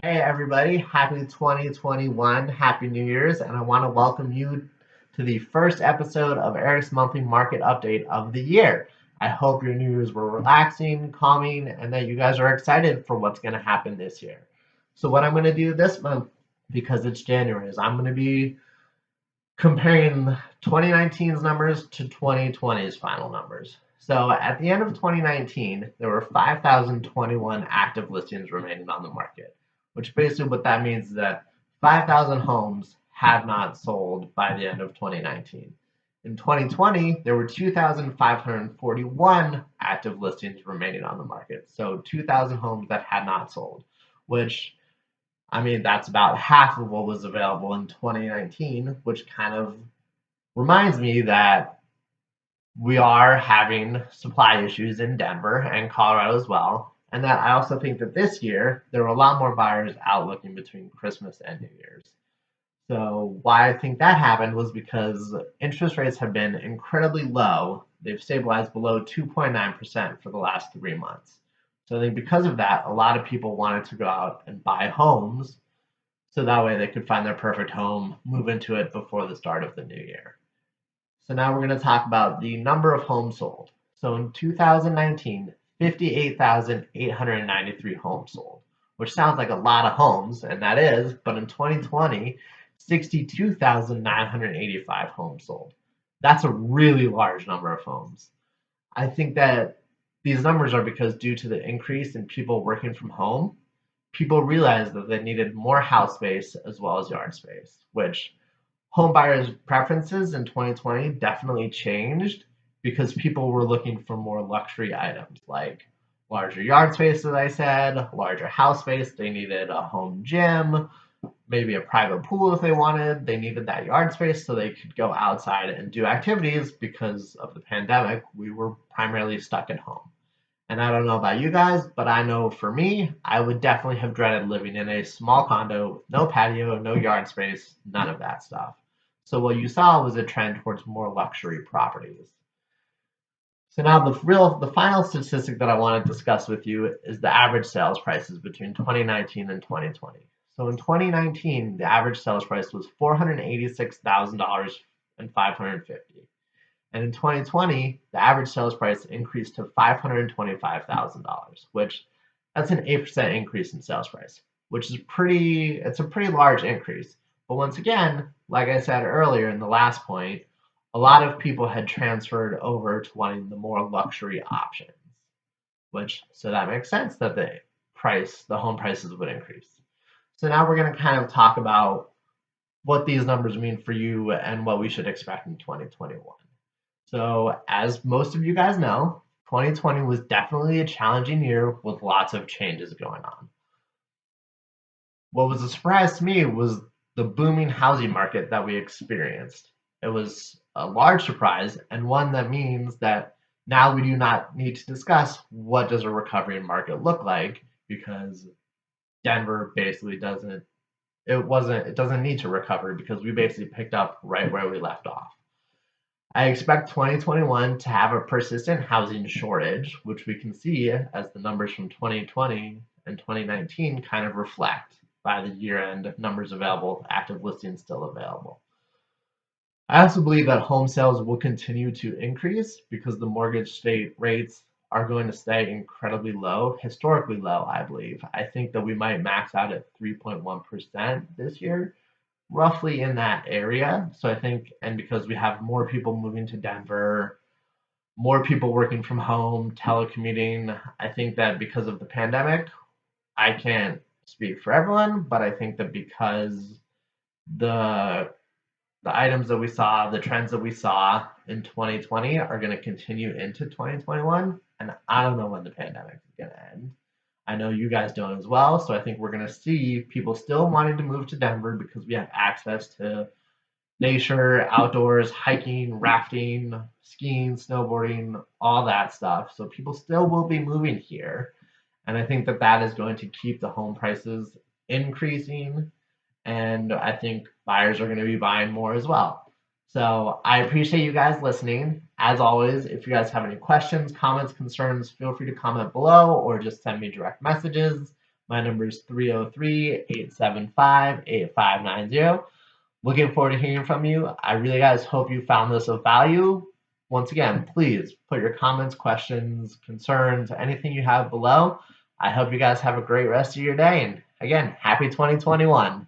Hey everybody, happy 2021, happy New Year's, and I want to welcome you to the first episode of Eric's monthly market update of the year. I hope your New Year's were relaxing, calming, and that you guys are excited for what's going to happen this year. So, what I'm going to do this month, because it's January, is I'm going to be comparing 2019's numbers to 2020's final numbers. So, at the end of 2019, there were 5,021 active listings remaining on the market, which basically what that means is that 5,000 homes have not sold by the end of 2019. In 2020, there were 2,541 active listings remaining on the market. So 2,000 homes that had not sold, which that's about half of what was available in 2019, which kind of reminds me that we are having supply issues in Denver and Colorado as well. And that I also think that this year there were a lot more buyers out looking between Christmas and New Year's. So why I think that happened was because interest rates have been incredibly low. They've stabilized below 2.9% for the last 3 months. So I think because of that, a lot of people wanted to go out and buy homes so that way they could find their perfect home, move into it before the start of the new year. So now we're going to talk about the number of homes sold. So in 2019, 58,893 homes sold, which sounds like a lot of homes, and that is, but in 2020, 62,985 homes sold. That's a really large number of homes. I think that these numbers are because due to the increase in people working from home, people realized that they needed more house space as well as yard space, which home buyers' preferences in 2020 definitely changed because people were looking for more luxury items like larger yard space, as I said, larger house space. They needed a home gym, maybe a private pool if they wanted. They needed that yard space so they could go outside and do activities because of the pandemic. We were primarily stuck at home. And I don't know about you guys, but I know for me, I would definitely have dreaded living in a small condo with no patio, no yard space, none of that stuff. So what you saw was a trend towards more luxury properties. So now the final statistic that I want to discuss with you is the average sales prices between 2019 and 2020. So in 2019, the average sales price was $486,000 and 550. And in 2020, the average sales price increased to $525,000, which that's an 8% increase in sales price, which is it's a pretty large increase. But once again, like I said earlier in the last point, a lot of people had transferred over to wanting the more luxury options, so that makes sense that the home prices would increase. So now we're going to kind of talk about what these numbers mean for you and what we should expect in 2021. So, as most of you guys know, 2020 was definitely a challenging year with lots of changes going on. What was a surprise to me was the booming housing market that we experienced. It was a large surprise and one that means that now we do not need to discuss what does a recovery market look like because Denver basically it doesn't need to recover because we basically picked up right where we left off. I expect 2021 to have a persistent housing shortage, which we can see as the numbers from 2020 and 2019 kind of reflect by the year-end numbers available, active listings still available. I also believe that home sales will continue to increase because the mortgage state rates are going to stay incredibly low, historically low, I believe. I think that we might max out at 3.1% this year, roughly in that area. So I think, and because we have more people moving to Denver, more people working from home, telecommuting, I think that because of the pandemic, I can't speak for everyone, but I think that because the the items that we saw, the trends that we saw in 2020 are going to continue into 2021, and I don't know when the pandemic is going to end. I know you guys don't as well. So I think we're going to see people still wanting to move to Denver because we have access to nature, outdoors, hiking, rafting, skiing, snowboarding, all that stuff. So people still will be moving here. And I think that that is going to keep the home prices increasing. And I think buyers are going to be buying more as well. So I appreciate you guys listening. As always, if you guys have any questions, comments, concerns, feel free to comment below or just send me direct messages. My number is 303-875-8590. Looking forward to hearing from you. I really guys hope you found this of value. Once again, please put your comments, questions, concerns, anything you have below. I hope you guys have a great rest of your day. And again, happy 2021.